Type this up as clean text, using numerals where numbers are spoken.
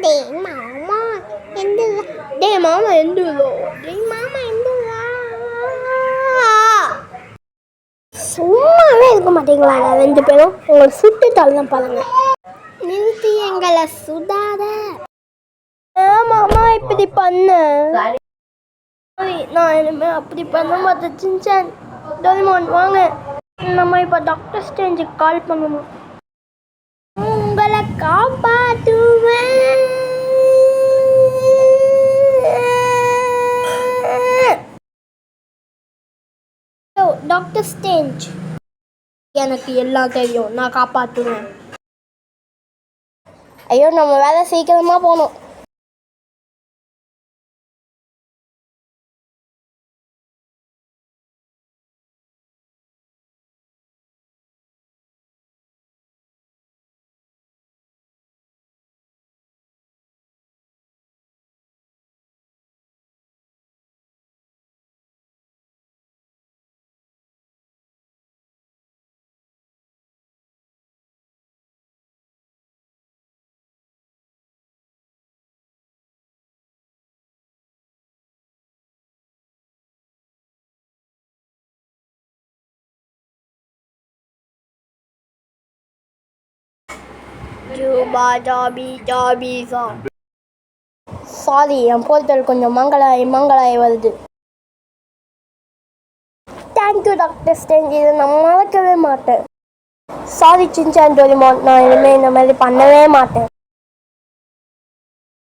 டேய் மாமா எந்துடா. டேய் மாமா எந்துடா. டேய் மாமா எந்துடா. சும்மாவே இருக்க மாட்டீங்களா ரெண்டு பேரும்? உங்களை சுட்டு தள்ளலாம் பாருங்க. நிறுத்தி எங்களை சுடாத. மாமா இப்படி பண்ண. நான் இனிமே அப்படி பண்ண மாட்டேன். சின்சான் டோரிமான் வாங்க, நம்ம இப்போ டாக்டர் ஸ்ட்ரேஞ்சுக்கு கால் பண்ணணும். உங்களை காப்பாற்றுவேன். டாக்டர் ஸ்ட்ரேஞ்ச், எனக்கு எல்லாம் தெரியும், நான் காப்பாற்றுவேன். ஐயோ, நம்ம வேலை சீக்கிரமாக போகணும். சாரி, என் போல்தல் கொஞ்சம் மங்களாய் வருது. தேங்க்யூ டாக்டர் ஸ்ட்ரேஞ்ச், இதை நான் மறக்கவே மாட்டேன். சாரி சின்சான் டோரிமான், நான் இனிமேல் இந்த மாதிரி பண்ணவே மாட்டேன்.